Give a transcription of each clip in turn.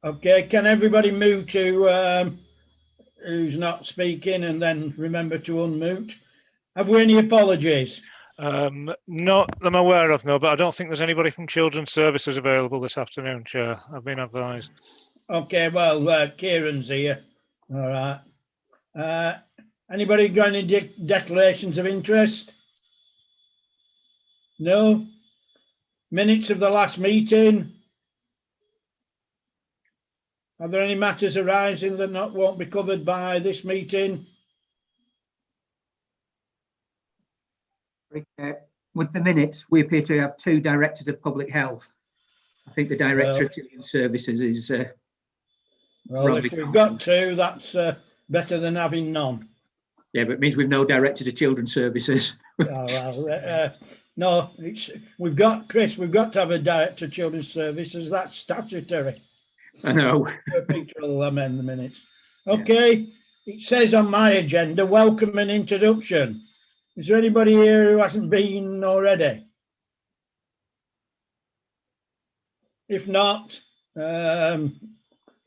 Okay, can everybody move to who's not speaking and then remember to unmute? Have we any apologies? Not that I'm aware of, no, but I don't think there's anybody from Children's Services available this afternoon, Chair. I've been advised. Okay, well, Kieran's here. All right. Anybody got any declarations of interest? No? Minutes of the last meeting? Are there any matters arising that won't be covered by this meeting? With the minutes, we appear to have two directors of public health. I think the director of Children's Services is. Well, if we've got two, that's better than having none. Yeah, but it means we've no directors of Children's Services. No, we've got Chris. We've got to have a director of Children's Services. That's statutory. I know. Picture will amend the minutes. Okay, yeah. It says on my agenda, welcome and introduction. Is there anybody here who hasn't been already? If not, I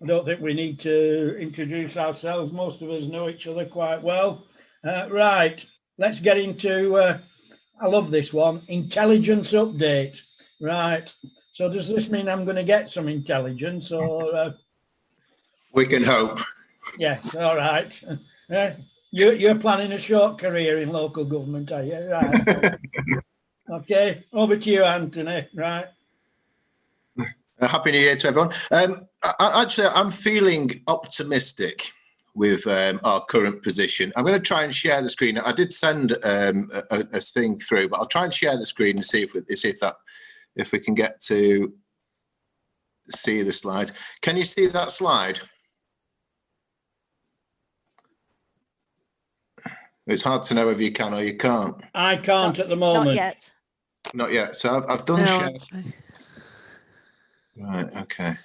don't think we need to introduce ourselves. Most of us know each other quite well. Right, let's get into, I love this one, intelligence update. Right, so does this mean I'm going to get some intelligence or? We can hope. Yes, all right. You're planning a short career in local government, are you? Right. Okay, over to you, Anthony. Right. Happy New Year to everyone. Actually, I'm feeling optimistic with our current position. I'm going to try and share the screen. I did send a thing through, but I'll try and share the screen and see if we can get to see the slides. Can you see that slide? It's hard to know if you can or you can't. I can't at the moment. Not yet. Not yet. So I've done share. Right, okay.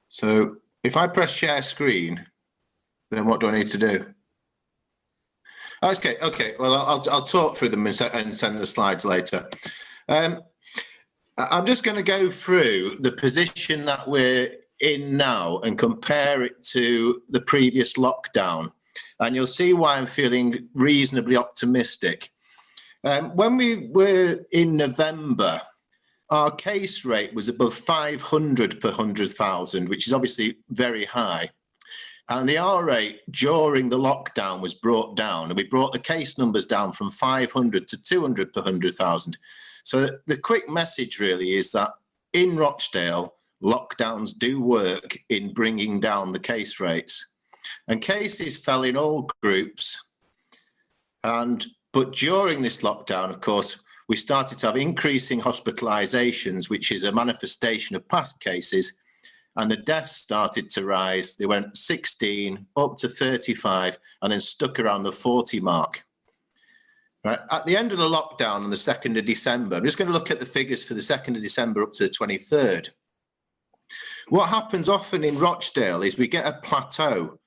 So if I press share screen, then what do I need to do? Okay. Well, I'll talk through them and send the slides later. I'm just going to go through the position that we're in now and compare it to the previous lockdown. And you'll see why I'm feeling reasonably optimistic. When we were in November, our case rate was above 500 per 100,000, which is obviously very high. And the R rate during the lockdown was brought down, and we brought the case numbers down from 500 to 200 per 100,000. So the quick message really is that in Rochdale, lockdowns do work in bringing down the case rates. And cases fell in all groups. But during this lockdown, of course, we started to have increasing hospitalizations, which is a manifestation of past cases, and the deaths started to rise. They went 16 up to 35 and then stuck around the 40 mark. Right. At the end of the lockdown on the 2nd of December, I'm just going to look at the figures for the 2nd of December up to the 23rd. What happens often in Rochdale is we get a plateau.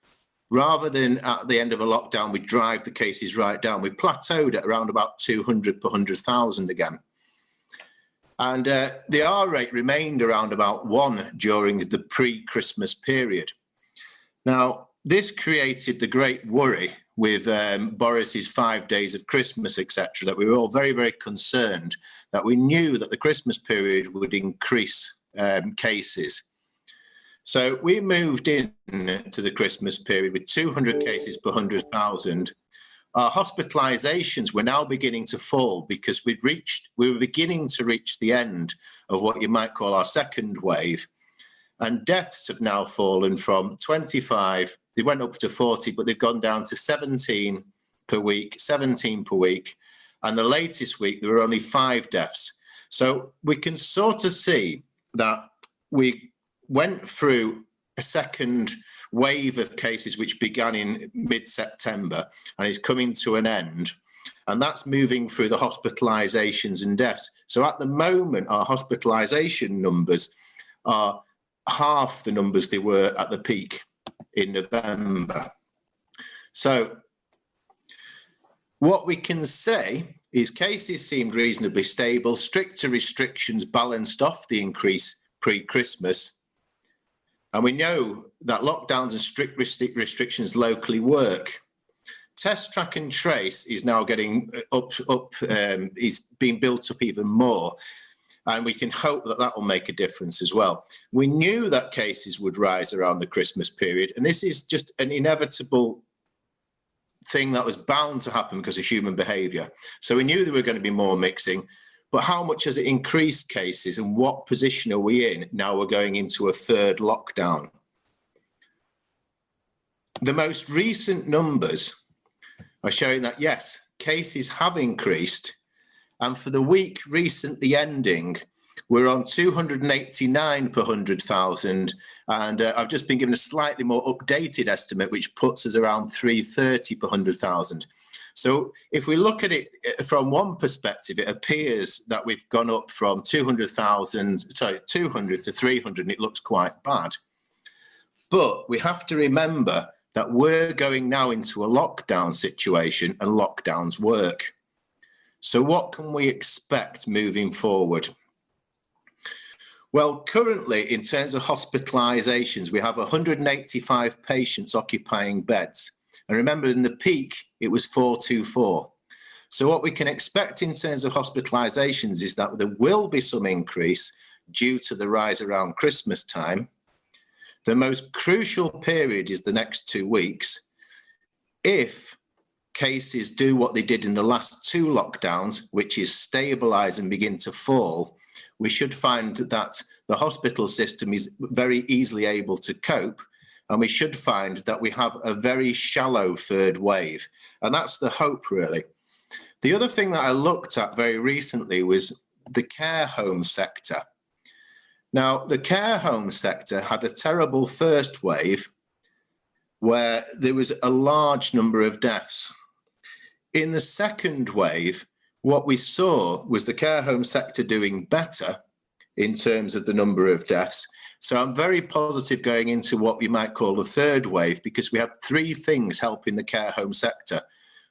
Rather than at the end of a lockdown, we drive the cases right down. We plateaued at around about 200 per 100,000 again. And the R rate remained around about 1 during the pre-Christmas period. Now, this created the great worry with Boris's 5 days of Christmas, etc., that we were all very, very concerned that we knew that the Christmas period would increase cases. So we moved in to the Christmas period with 200 cases per 100,000. Our hospitalizations were now beginning to fall because we were beginning to reach the end of what you might call our second wave. And deaths have now fallen from 25, they went up to 40, but they've gone down to 17 per week. And the latest week, there were only 5 deaths. So we can sort of see that we went through a second wave of cases which began in mid-September and is coming to an end. And that's moving through the hospitalizations and deaths. So at the moment, our hospitalization numbers are half the numbers they were at the peak in November. So what we can say is cases seemed reasonably stable. Stricter restrictions balanced off the increase pre-Christmas. And we know that lockdowns and strict restrictions locally work. Test, track and trace is now getting is being built up even more. And we can hope that that will make a difference as well. We knew that cases would rise around the Christmas period, and this is just an inevitable thing that was bound to happen because of human behaviour. So we knew there were going to be more mixing, but how much has it increased cases, and what position are we in now we're going into a third lockdown? The most recent numbers are showing that, yes, cases have increased. And for the week recently ending, we're on 289 per 100,000. And I've just been given a slightly more updated estimate, which puts us around 330 per 100,000. So if we look at it from one perspective, it appears that we've gone up from 200 to 300, and it looks quite bad. But we have to remember that we're going now into a lockdown situation, and lockdowns work. So what can we expect moving forward? Well, currently, in terms of hospitalisations, we have 185 patients occupying beds. And remember, in the peak, it was 424. So what we can expect in terms of hospitalisations is that there will be some increase due to the rise around Christmas time. The most crucial period is the next 2 weeks. If cases do what they did in the last 2 lockdowns, which is stabilise and begin to fall, we should find that the hospital system is very easily able to cope, and we should find that we have a very shallow third wave. And that's the hope, really. The other thing that I looked at very recently was the care home sector. Now, the care home sector had a terrible first wave where there was a large number of deaths. In the second wave, what we saw was the care home sector doing better in terms of the number of deaths. So I'm very positive going into what we might call the third wave, because we have 3 things helping the care home sector.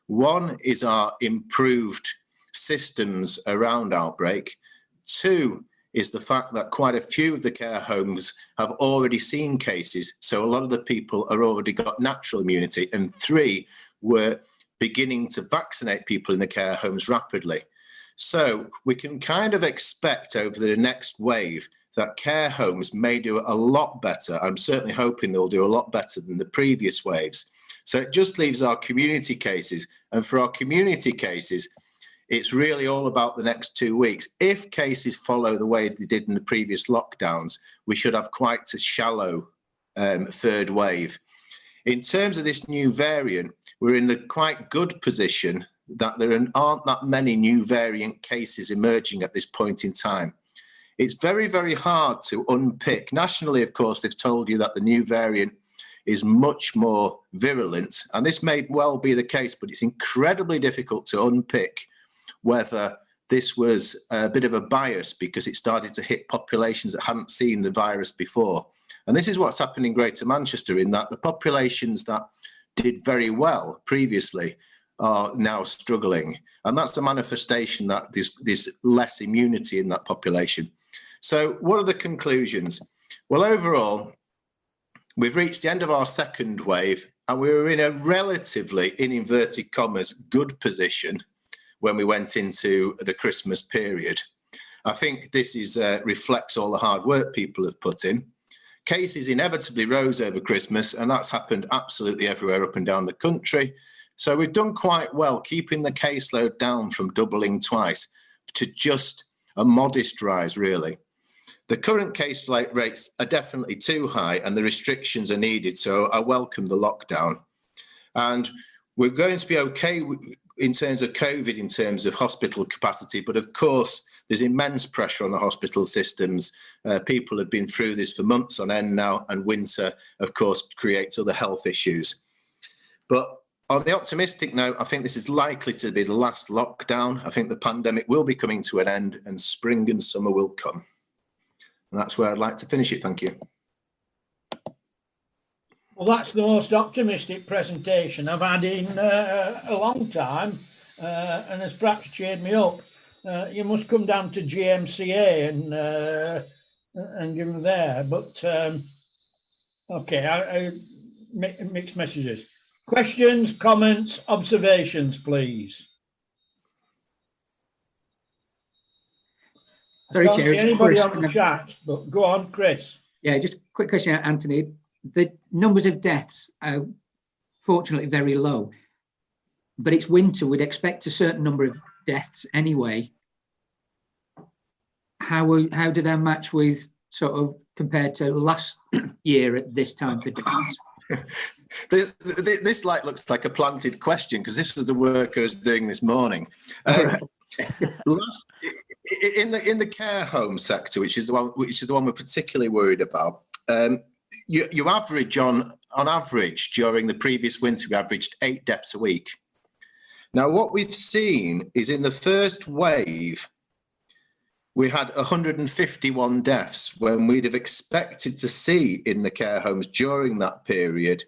One is our improved systems around outbreak. 2 is the fact that quite a few of the care homes have already seen cases. So a lot of the people are already got natural immunity. And 3, we're beginning to vaccinate people in the care homes rapidly. So we can kind of expect over the next wave that care homes may do a lot better. I'm certainly hoping they'll do a lot better than the previous waves. So it just leaves our community cases. And for our community cases, it's really all about the next 2 weeks. If cases follow the way they did in the previous lockdowns, we should have quite a shallow third wave. In terms of this new variant, we're in the quite good position that there aren't that many new variant cases emerging at this point in time. It's very, very hard to unpick. Nationally, of course, they've told you that the new variant is much more virulent, and this may well be the case, but it's incredibly difficult to unpick whether this was a bit of a bias because it started to hit populations that hadn't seen the virus before. And this is what's happened in Greater Manchester, in that the populations that did very well previously are now struggling. And that's a manifestation that there's less immunity in that population. So what are the conclusions? Well, overall, we've reached the end of our second wave, and we were in a relatively, in inverted commas, good position when we went into the Christmas period. I think this reflects all the hard work people have put in. Cases inevitably rose over Christmas, and that's happened absolutely everywhere up and down the country. So we've done quite well keeping the caseload down from doubling twice to just a modest rise, really. The current case rates are definitely too high, and the restrictions are needed, so I welcome the lockdown. And we're going to be okay in terms of COVID, in terms of hospital capacity, but of course, there's immense pressure on the hospital systems. People have been through this for months on end now, and winter, of course, creates other health issues. But on the optimistic note, I think this is likely to be the last lockdown. I think the pandemic will be coming to an end, and spring and summer will come. And that's where I'd like to finish it. Thank you. Well, that's the most optimistic presentation I've had in a long time, and has perhaps cheered me up. You must come down to GMCA and give them there. But Okay, mixed messages. Questions, comments, observations, please. Sorry, I can't Chair, see it's anybody Chris. on the chat, but go on, Chris. Yeah, just a quick question, Anthony. The numbers of deaths are fortunately very low, but it's winter. We'd expect a certain number of deaths anyway. How do they match with sort of compared to last year at this time for deaths? This looks like a planted question because this was the work I was doing this morning. Right. In the care home sector, which is the one we're particularly worried about, you average on average during the previous winter, we averaged 8 deaths a week. Now, what we've seen is in the first wave, we had 151 deaths when we'd have expected to see in the care homes during that period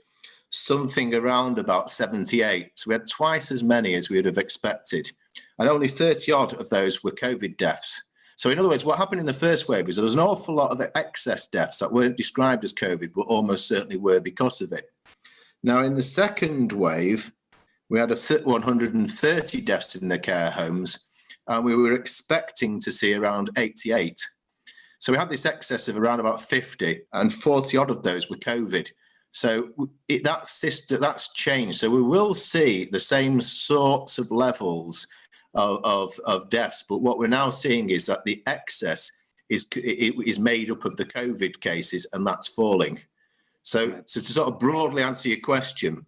something around about 78. So we had twice as many as we would have expected. And only 30 odd of those were COVID deaths. So in other words, what happened in the first wave is there was an awful lot of excess deaths that weren't described as COVID, but almost certainly were because of it. Now, in the second wave, we had 130 deaths in the care homes, and we were expecting to see around 88. So we had this excess of around about 50, and 40 odd of those were COVID. So that's changed. So we will see the same sorts of levels of deaths, but what we're now seeing is that the excess is made up of the COVID cases, and that's falling. So to sort of broadly answer your question,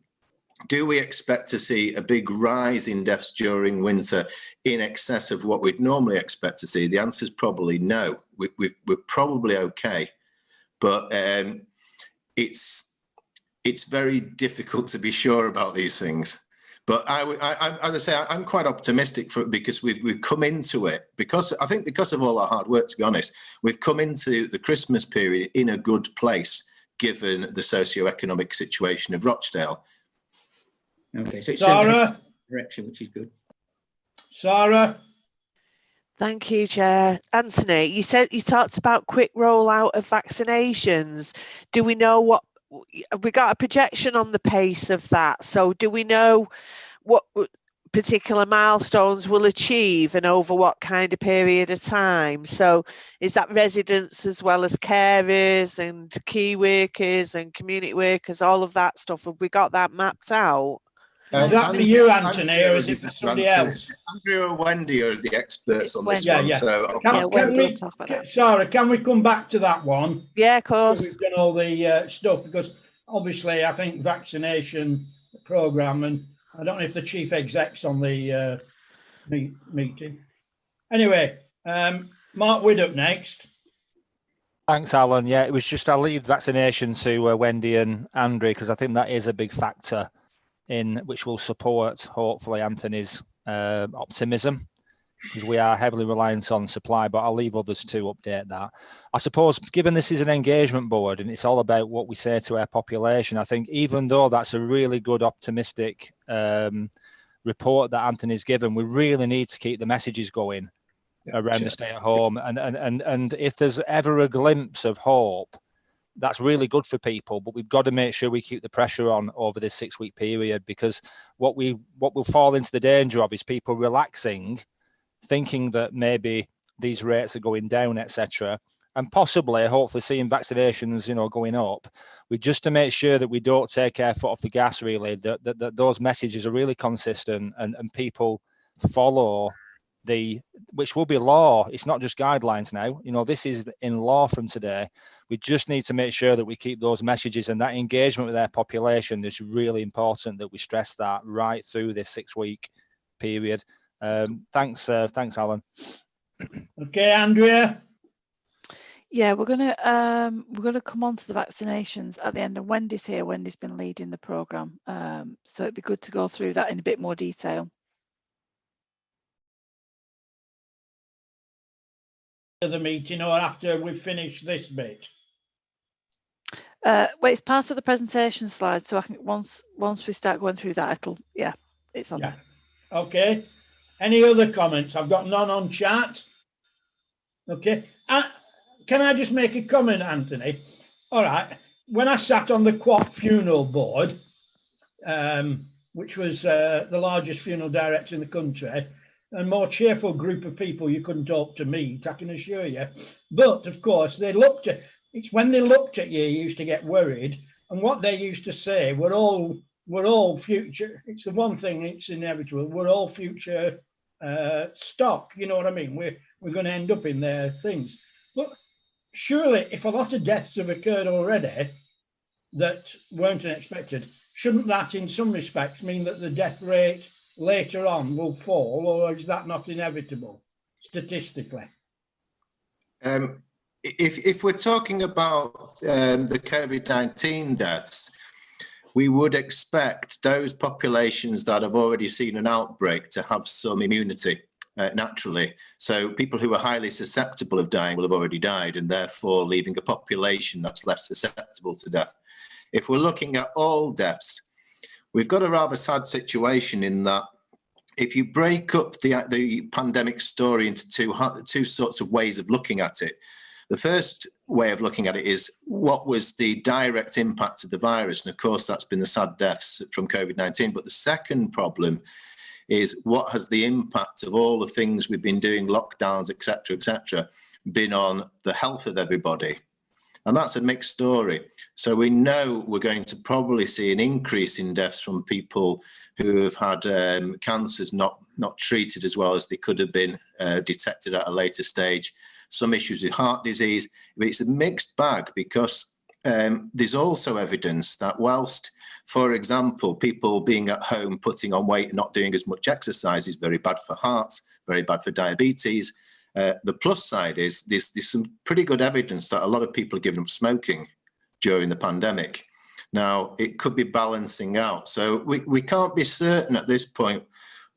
do we expect to see a big rise in deaths during winter in excess of what we'd normally expect to see? The answer is probably no. We're probably okay, but it's very difficult to be sure about these things. But as I say, I'm quite optimistic for it because we've come into it because of all our hard work. To be honest, we've come into the Christmas period in a good place given the socio-economic situation of Rochdale. Okay, so it's Sarah, direction, which is good. Sarah. Thank you, Chair. Anthony, you talked about quick rollout of vaccinations. Do we know what we got a projection on the pace of that? So do we know what particular milestones we'll achieve and over what kind of period of time? So is that residents as well as carers and key workers and community workers, all of that stuff? Have we got that mapped out? Is that for you, Anthony, or is it for somebody else? Andrew or Wendy are the experts on this one. Yeah. So Sarah, can we come back to that one? Yeah, of course. We've done all the stuff because obviously I think vaccination programme, and I don't know if the chief exec's on the meeting. Anyway, Mark Widdup next. Thanks, Alan. Yeah, it was just I'll leave vaccination to Wendy and Andrew because I think that is a big factor in which will support hopefully Anthony's optimism because we are heavily reliant on supply, but I'll leave others to update that. I suppose given this is an engagement board and it's all about what we say to our population, I think even though that's a really good optimistic report that Anthony's given, we really need to keep the messages going around the stay at home. And if there's ever a glimpse of hope, that's really good for people, but we've got to make sure we keep the pressure on over this 6-week period because what we'll fall into the danger of is people relaxing, thinking that maybe these rates are going down, etc., and possibly, hopefully, seeing vaccinations, going up. We just to make sure that we don't take our foot off the gas. Really, that those messages are really consistent and people follow which will be law. It's not just guidelines now. This is in law from today. We just need to make sure that we keep those messages and that engagement with our population is really important that we stress that right through this 6-week period. Thanks, Alan. Okay, Andrea. Yeah, we're gonna come on to the vaccinations at the end, and Wendy's here. Wendy's been leading the programme, so it'd be good to go through that in a bit more detail. The meeting or after we've finished this bit? Well, it's part of the presentation slide, so I think once we start going through that, it's on there. Okay. Any other comments? I've got none on chat. Okay. Can I just make a comment, Anthony? All right. when I sat on the Quat Funeral Board, which was the largest funeral director in the country, a more cheerful group of people you couldn't hope to meet, I can assure you. But of course, it's when they looked at you used to get worried. And what they used to say, we're all future. It's the one thing, it's inevitable. We're all future stock. You know what I mean? We're going to end up in their things. But surely, if a lot of deaths have occurred already that weren't unexpected, shouldn't that, in some respects, mean that the death rate later on will fall, or is that not inevitable statistically? If we're talking about the COVID-19 deaths, we would expect those populations that have already seen an outbreak to have some immunity naturally. So people who are highly susceptible of dying will have already died, and therefore leaving a population that's less susceptible to death. If we're looking at all deaths, we've got a rather sad situation in that if you break up the pandemic story into two sorts of ways of looking at it, the first way of looking at it is what was the direct impact of the virus? And of course, that's been the sad deaths from COVID-19. But the second problem is what has the impact of all the things we've been doing, lockdowns, et cetera, been on the health of everybody? And that's a mixed story. So we know we're going to probably see an increase in deaths from people who have had cancers not treated as well as they could have been detected at a later stage. Some issues with heart disease. But it's a mixed bag because there's also evidence that whilst, for example, people being at home, putting on weight, not doing as much exercise is very bad for hearts, very bad for diabetes. The plus side is there's some pretty good evidence that a lot of people are giving up smoking during the pandemic. Now, it could be balancing out. So we can't be certain at this point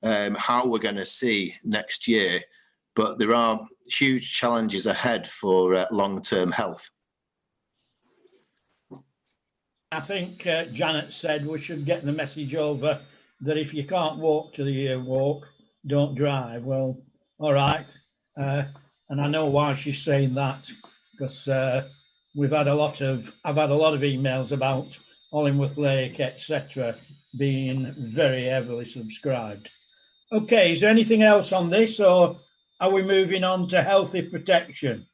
how we're going to see next year, but there are huge challenges ahead for long-term health. I think Janet said we should get the message over that if you can't walk to the walk, don't drive. Well, all right. And I know why she's saying that, because I've had a lot of emails about Hollingworth Lake, etc., being very heavily subscribed. Okay, is there anything else on this, or are we moving on to healthy protection?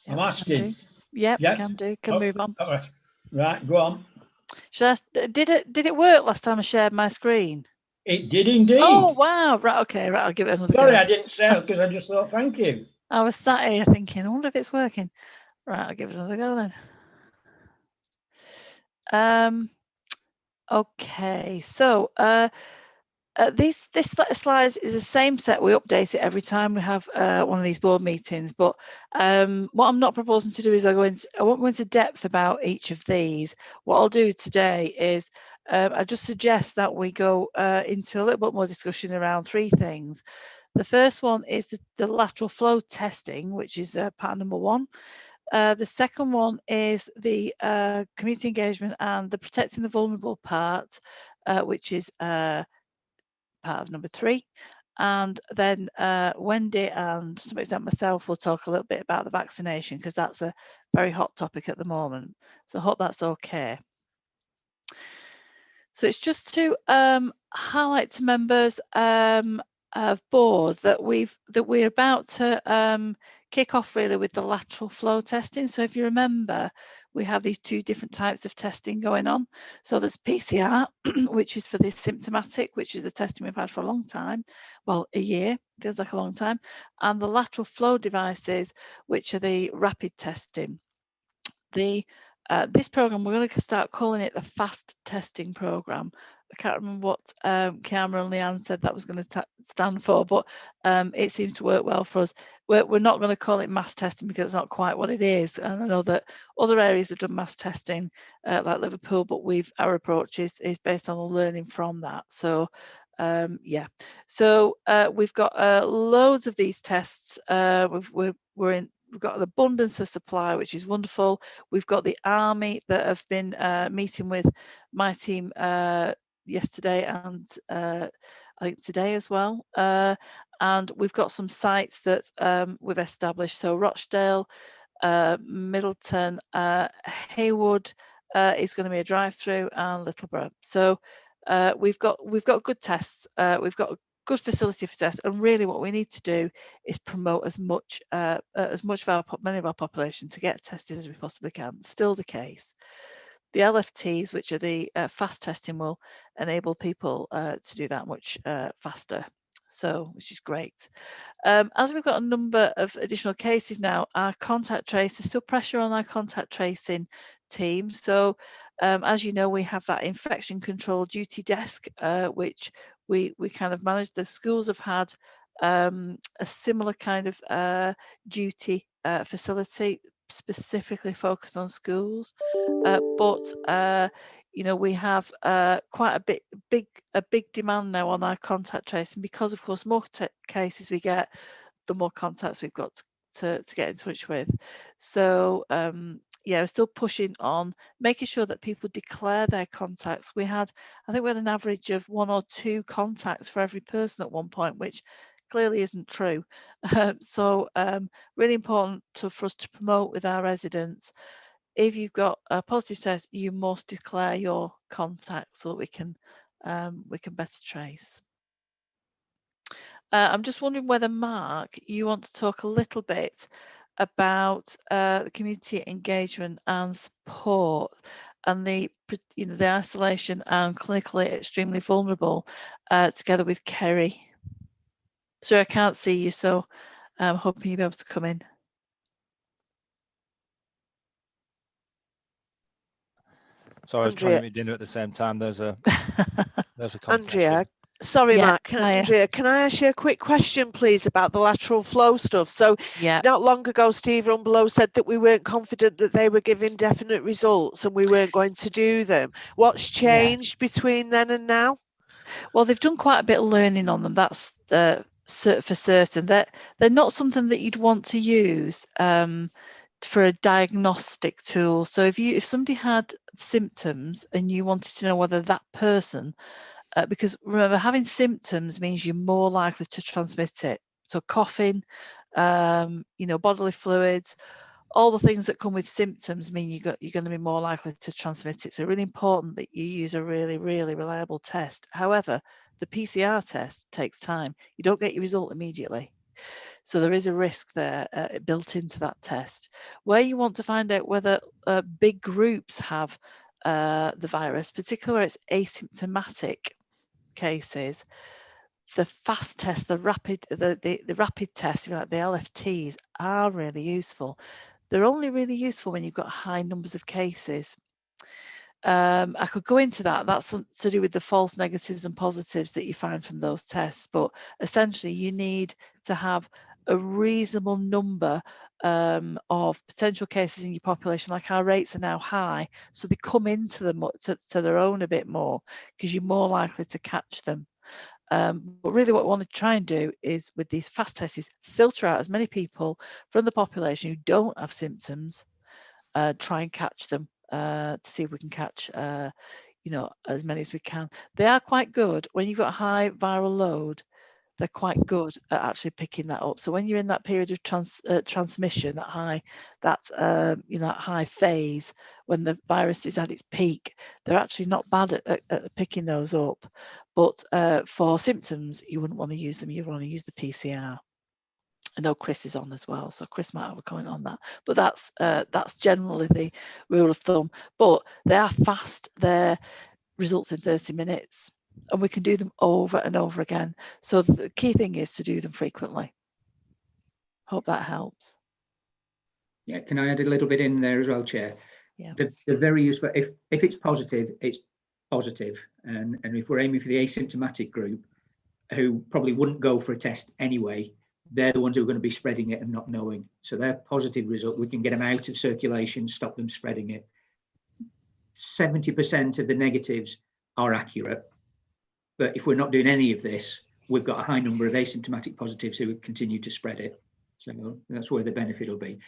I'm asking. Yep, Yes? can do. Can move on. All right. Right, go on. Did it work last time I shared my screen? It did indeed. Oh wow! Right, okay, right. I'll give it another Sorry, go. I didn't say it because I just thought thank you. I was sat here thinking, I wonder if it's working. Right, I'll give it another go then. Okay, so this slides is the same set. We update it every time we have one of these board meetings. But what I'm not proposing to do is I won't go into depth about each of these. What I'll do today is I just suggest that we go into a little bit more discussion around three things. The first one is the lateral flow testing, which is part number one. The second one is the community engagement and the protecting the vulnerable part, which is part of number three. And then Wendy and to some extent myself will talk a little bit about the vaccination, because that's a very hot topic at the moment. So I hope that's okay. So it's just to highlight to members of board that we're about to kick off really with the lateral flow testing. So if you remember, we have these two different types of testing going on. So there's PCR, which is for the symptomatic, which is the testing we've had for a long time. Well, a year, feels like a long time. And the lateral flow devices, which are the rapid testing. This program, we're going to start calling it the fast testing program. I can't remember what Kiama and Leanne said that was going to stand for, but it seems to work well for us. We're not going to call it mass testing because it's not quite what it is. And I know that other areas have done mass testing, like Liverpool, but our approach is based on the learning from that. So yeah, so we've got loads of these tests. We've got an abundance of supply, which is wonderful. We've got the army that have been meeting with my team yesterday and I think today as well. And we've got some sites that we've established. So Rochdale, Middleton, Haywood is going to be a drive-through, and Littleborough. So we've got good tests. We've got a good facility for tests, and really what we need to do is promote as much of many of our population to get tested as we possibly can. Still the case. The LFTs, which are the fast testing, will enable people to do that much faster. So, which is great. As we've got a number of additional cases now, our contact trace, there's still pressure on our contact tracing team. So, as you know, we have that infection control duty desk, which we kind of manage. The schools have had a similar kind of duty facility, specifically focused on schools, but you know, we have quite a big demand now on our contact tracing, because of course more cases we get, the more contacts we've got to get in touch with. So yeah, we're still pushing on making sure that people declare their contacts. I think we had an average of 1 or 2 contacts for every person at one point, which clearly isn't true. So really important for us to promote with our residents. If you've got a positive test, you must declare your contact so that we can better trace. I'm just wondering whether, Mark, you want to talk a little bit about the community engagement and support, and the isolation and clinically extremely vulnerable, together with Kerry. So I can't see you, so I'm hoping you'll be able to come in. So I was trying to eat dinner at the same time. There's a confession. Andrea, sorry, Yeah, Mark. Andrea, can I ask you a quick question, please, about the lateral flow stuff? So yeah, not long ago, Steve Rumbelow said that we weren't confident that they were giving definite results and we weren't going to do them. What's changed between then and now? Well, they've done quite a bit of learning on them. That's for certain. They're not something that you'd want to use for a diagnostic tool. So if somebody had symptoms and you wanted to know whether that person, because remember, having symptoms means you're more likely to transmit it. So coughing, bodily fluids, all the things that come with symptoms mean you're going to be more likely to transmit it. So really important that you use a really, really reliable test. However, the PCR test takes time. You don't get your result immediately. So there is a risk there built into that test. Where you want to find out whether big groups have the virus, particularly where it's asymptomatic cases, the fast test, the rapid test, like the LFTs, are really useful. They're only really useful when you've got high numbers of cases. I could go into that. That's to do with the false negatives and positives that you find from those tests. But essentially, you need to have a reasonable number of potential cases in your population. Like our rates are now high, so they come into them to their own a bit more, because you're more likely to catch them. But really what we want to try and do is, with these fast tests, is filter out as many people from the population who don't have symptoms, try and catch them to see if we can catch as many as we can. They are quite good when you've got a high viral load. They're quite good at actually picking that up. So when you're in that period of transmission, that high phase, when the virus is at its peak, they're actually not bad at picking those up. But for symptoms, you wouldn't want to use them. You want to use the PCR. I know Chris is on as well, so Chris might have a comment on that. But that's generally the rule of thumb. But they are fast. Their results in 30 minutes. And we can do them over and over again. So the key thing is to do them frequently. Hope that helps. Yeah, can I add a little bit in there as well, Chair? Yeah. They're very useful. If it's positive, it's positive. And if we're aiming for the asymptomatic group, who probably wouldn't go for a test anyway, they're the ones who are going to be spreading it and not knowing. So their positive result, we can get them out of circulation, stop them spreading it. 70% of the negatives are accurate. But if we're not doing any of this, we've got a high number of asymptomatic positives who continue to spread it. So that's where the benefit will be.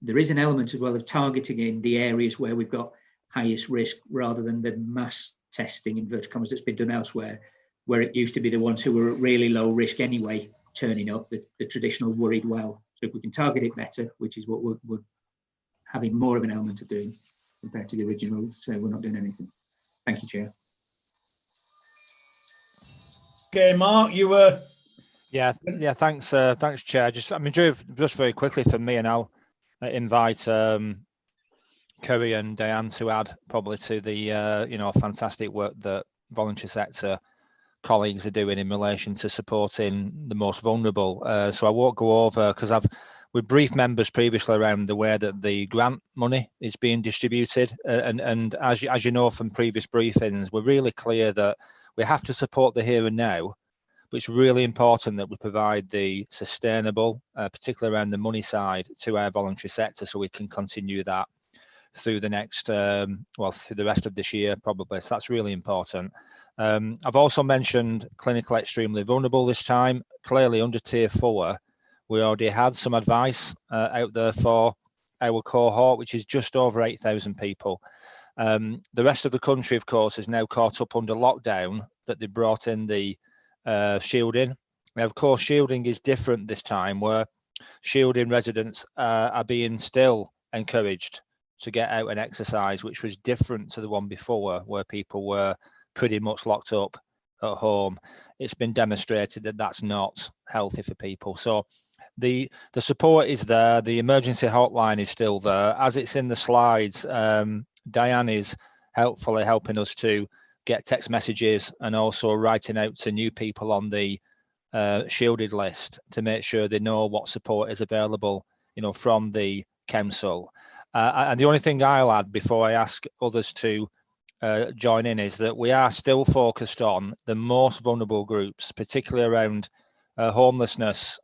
There is an element as well of targeting in the areas where we've got highest risk, rather than the mass testing, inverted commas, that's been done elsewhere, where it used to be the ones who were at really low risk anyway turning up, the traditional worried well. So if we can target it better, which is what we're having more of an element of doing compared to the original, so we're not doing anything. Thank you, Chair. Okay, Mark, you were. Yeah, thanks, Chair. Just very quickly for me, and I'll invite Kerry and Diane to add probably to the fantastic work that voluntary sector colleagues are doing in relation to supporting the most vulnerable. So I won't go over, because we've briefed members previously around the way that the grant money is being distributed, and as you know from previous briefings, we're really clear that we have to support the here and now, but it's really important that we provide the sustainable, particularly around the money side, to our voluntary sector, so we can continue that through the next, through the rest of this year probably. So that's really important. I've also mentioned clinical extremely vulnerable this time. Clearly under tier 4, we already had some advice out there for our cohort, which is just over 8,000 people. The rest of the country, of course, is now caught up under lockdown, that they brought in the shielding. Now, of course, shielding is different this time, where shielding residents are being still encouraged to get out and exercise, which was different to the one before, where people were pretty much locked up at home. It's been demonstrated that that's not healthy for people. So the support is there. The emergency hotline is still there. As it's in the slides, Diane is helpfully helping us to get text messages and also writing out to new people on the shielded list to make sure they know what support is available, from the council. And the only thing I'll add before I ask others to join in is that we are still focused on the most vulnerable groups, particularly around homelessness,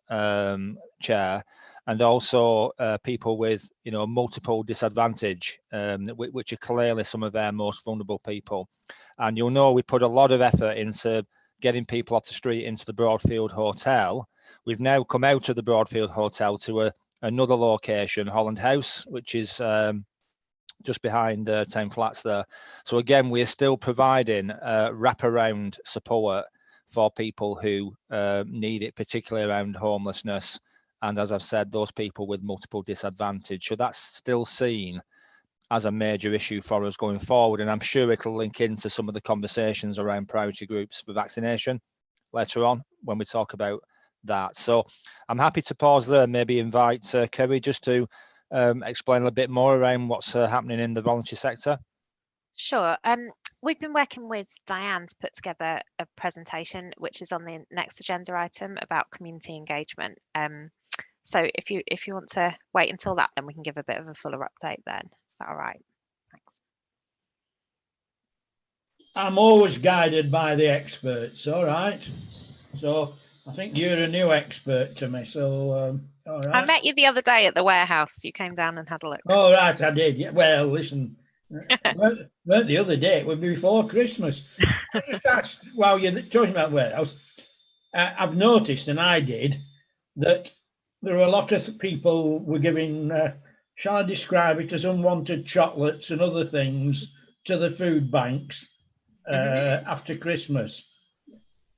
Chair, and also people with multiple disadvantage, which are clearly some of our most vulnerable people. And you'll know we put a lot of effort into getting people off the street into the Broadfield Hotel. We've now come out of the Broadfield Hotel to another location, Holland House, which is just behind Town Flats there. So again, we're still providing wraparound support for people who need it, particularly around homelessness. And as I've said, those people with multiple disadvantage. So that's still seen as a major issue for us going forward. And I'm sure it'll link into some of the conversations around priority groups for vaccination later on when we talk about that. So I'm happy to pause there and maybe invite Kerry just to explain a little bit more around what's happening in the voluntary sector. Sure. We've been working with Diane to put together a presentation, which is on the next agenda item about community engagement. So if you want to wait until that, then we can give a bit of a fuller update then. Is that all right? Thanks. I'm always guided by the experts, all right? So I think you're a new expert to me, so all right. I met you the other day at the warehouse. You came down and had a look. Oh, right, I did. Yeah. Well, listen, weren't the other day, it was before Christmas. I just asked, while you're talking about warehouse, I've noticed, and I did, that there are a lot of people were giving, shall I describe it as unwanted chocolates and other things to the food banks after Christmas.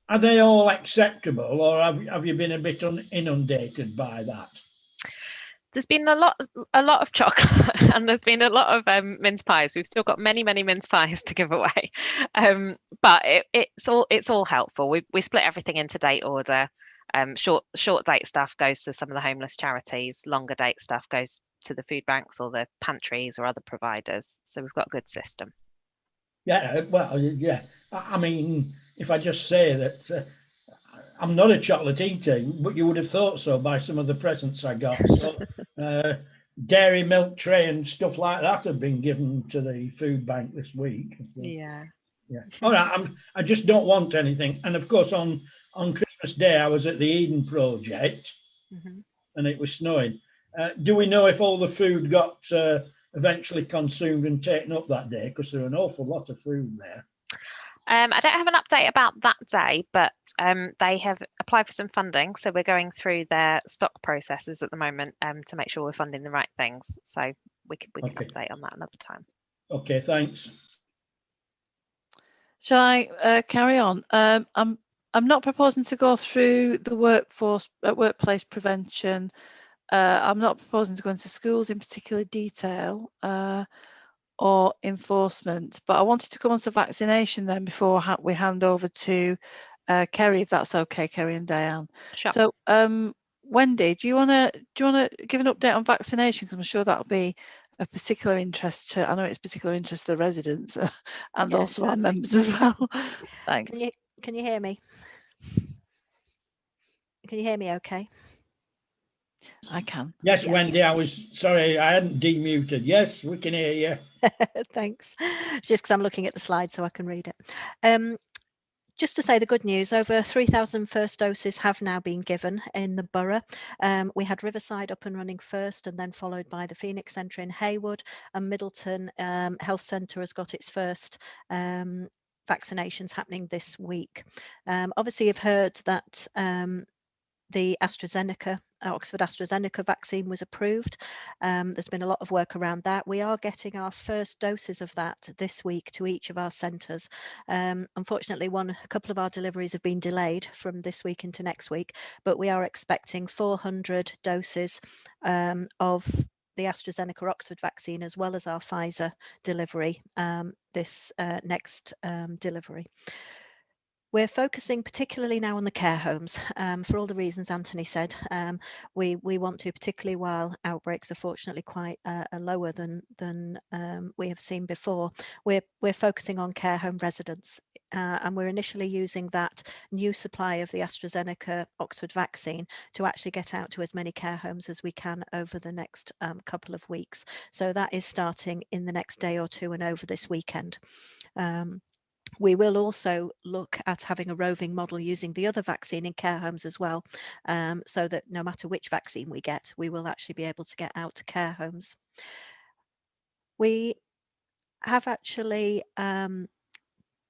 Are they all acceptable, or have you been a bit inundated by that? There's been a lot of chocolate and there's been a lot of mince pies. We've still got many mince pies to give away, but it's all helpful. We split everything into date order. Short date stuff goes to some of the homeless charities. Longer date stuff goes to the food banks or the pantries or other providers. So we've got a good system. Yeah, well, yeah. I mean, if I just say that I'm not a chocolate eater, but you would have thought so by some of the presents I got. So dairy milk tray and stuff like that have been given to the food bank this week. Yeah. All right. I just don't want anything. And of course, on Christmas Day, I was at the Eden Project, and it was snowing. Do we know if all the food got eventually consumed and taken up that day? Because there are an awful lot of food there. I don't have an update about that day, but they have applied for some funding. So we're going through their stock processes at the moment to make sure we're funding the right things. So we can update on that another time. Okay, thanks. Shall I carry on? I'm not proposing to go through the workplace prevention. I'm not proposing to go into schools in particular detail or enforcement, but I wanted to come on to vaccination then before we hand over to Kerry, if that's okay, Kerry and Diane. Sure. So Wendy, do you want to give an update on vaccination? Because I'm sure that'll be of particular interest to, I know it's particular interest to the residents and Yeah, also our certainly. members as well. Thanks. Can you hear me? Can you hear me okay? I can. Yes, Yeah. Wendy, I was sorry, I hadn't demuted. Yes, we can hear you. Thanks. It's just because I'm looking at the slide so I can read it. Just to say the good news, over 3,000 first doses have now been given in the borough. We had Riverside up and running first, and then followed by the Phoenix Centre in Haywood, and Middleton Health Centre has got its first vaccinations happening this week. Obviously, you've heard that the AstraZeneca, Oxford AstraZeneca vaccine was approved. There's been a lot of work around that. We are getting our first doses of that this week to each of our centres. Unfortunately, a couple of our deliveries have been delayed from this week into next week, but we are expecting 400 doses of the AstraZeneca Oxford vaccine, as well as our Pfizer delivery, this next delivery. We're focusing particularly now on the care homes for all the reasons Anthony said. We want to, particularly while outbreaks are fortunately quite lower than we have seen before. We're focusing on care home residents, and we're initially using that new supply of the AstraZeneca Oxford vaccine to actually get out to as many care homes as we can over the next couple of weeks. So that is starting in the next day or two and over this weekend. We will also look at having a roving model using the other vaccine in care homes as well, so that no matter which vaccine we get, we will actually be able to get out to care homes. We have actually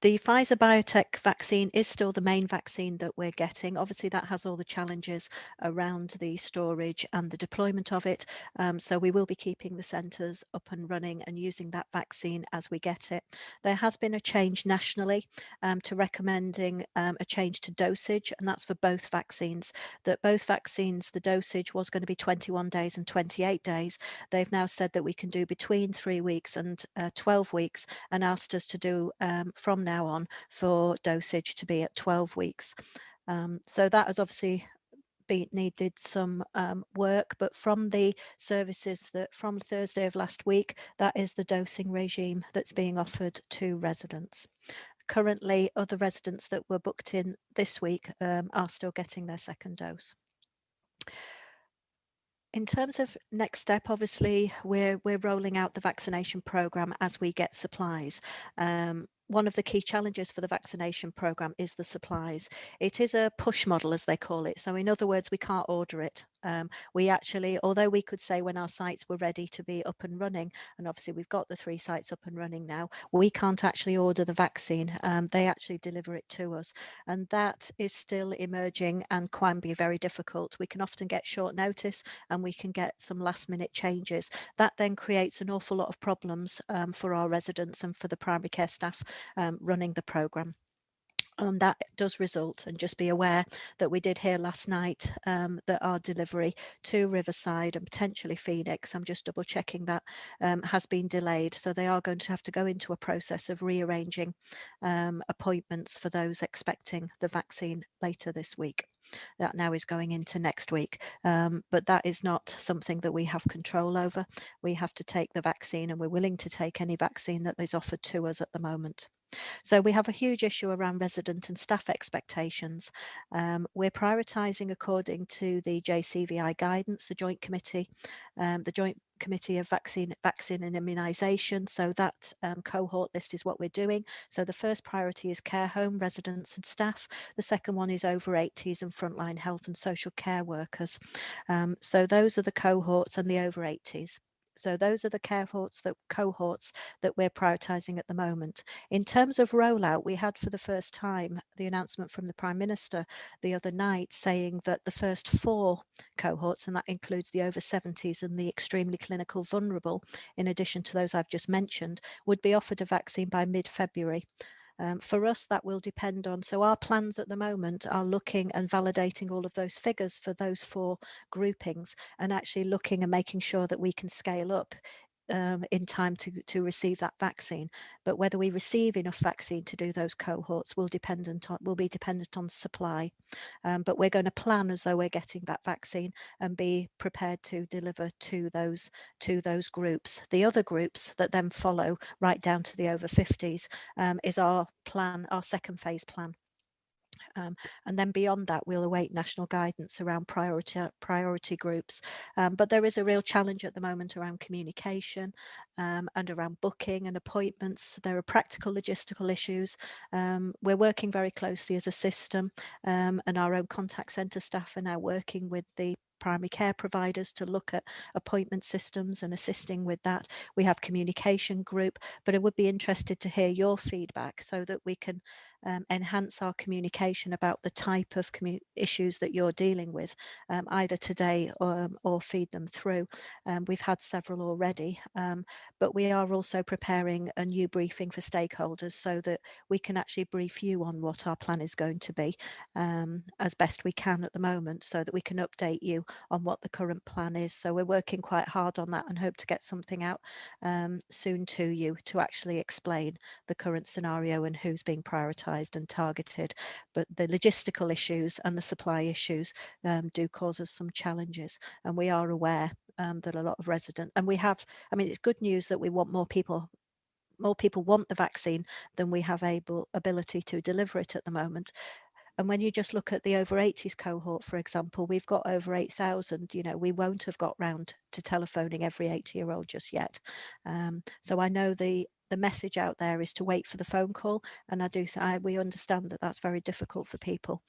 the Pfizer-BioNTech vaccine is still the main vaccine that we're getting. Obviously, that has all the challenges around the storage and the deployment of it. So we will be keeping the centres up and running and using that vaccine as we get it. There has been a change nationally to recommending a change to dosage, and that's for both vaccines. That both vaccines, the dosage was going to be 21 days and 28 days. They've now said that we can do between 3 weeks and 12 weeks, and asked us to do from now on for dosage to be at 12 weeks. So that has obviously needed some work, but from the services that from Thursday of last week, that is the dosing regime that's being offered to residents. Currently, other residents that were booked in this week are still getting their second dose. In terms of next step, obviously, we're rolling out the vaccination programme as we get supplies. One of the key challenges for the vaccination programme is the supplies. It is a push model, as they call it. So in other words, we can't order it. We actually, although we could say when our sites were ready to be up and running, and obviously we've got the 3 sites up and running now, we can't actually order the vaccine. They actually deliver it to us. And that is still emerging and can be very difficult. We can often get short notice and we can get some last minute changes. That then creates an awful lot of problems for our residents and for the primary care staff running the programme. That does result, and just be aware that we did hear last night that our delivery to Riverside and potentially Phoenix, I'm just double checking that, has been delayed. So they are going to have to go into a process of rearranging appointments for those expecting the vaccine later this week. That now is going into next week, but that is not something that we have control over. We have to take the vaccine, and we're willing to take any vaccine that is offered to us at the moment. So we have a huge issue around resident and staff expectations. We're prioritising according to the JCVI guidance, the Joint Committee of Vaccine and Immunisation. So that cohort list is what we're doing. So the first priority is care home residents and staff. The second one is over 80s and frontline health and social care workers. So those are the cohorts, and the over 80s. So those are the cohorts that we're prioritising at the moment. In terms of rollout, we had for the first time the announcement from the Prime Minister the other night saying that the first 4 cohorts, and that includes the over 70s and the extremely clinical vulnerable, in addition to those I've just mentioned, would be offered a vaccine by mid-February. For us, that will depend on, so our plans at the moment are looking and validating all of those figures for those 4 groupings, and actually looking and making sure that we can scale up in time to receive that vaccine. But whether we receive enough vaccine to do those cohorts will be dependent on supply. But we're going to plan as though we're getting that vaccine and be prepared to deliver to those groups. The other groups that then follow right down to the over 50s is our plan, our second phase plan. And then beyond that, we'll await national guidance around priority groups. But there is a real challenge at the moment around communication and around booking and appointments. There are practical logistical issues. We're working very closely as a system, and our own contact centre staff are now working with the primary care providers to look at appointment systems and assisting with that. We have communication group, but I would be interested to hear your feedback so that we can enhance our communication about the type of issues that you're dealing with, either today or feed them through. We've had several already, but we are also preparing a new briefing for stakeholders so that we can actually brief you on what our plan is going to be as best we can at the moment, so that we can update you on what the current plan is. So we're working quite hard on that and hope to get something out soon to you to actually explain the current scenario and who's being prioritised and targeted. But the logistical issues and the supply issues do cause us some challenges, and we are aware that a lot of residents, and we have, I mean, it's good news that we want more people want the vaccine than we have ability to deliver it at the moment. And when you just look at the over 80s cohort, for example, we've got over 8,000. You know, we won't have got round to telephoning every 80-year-old just yet. So I know the message out there is to wait for the phone call, and we understand that that's very difficult for people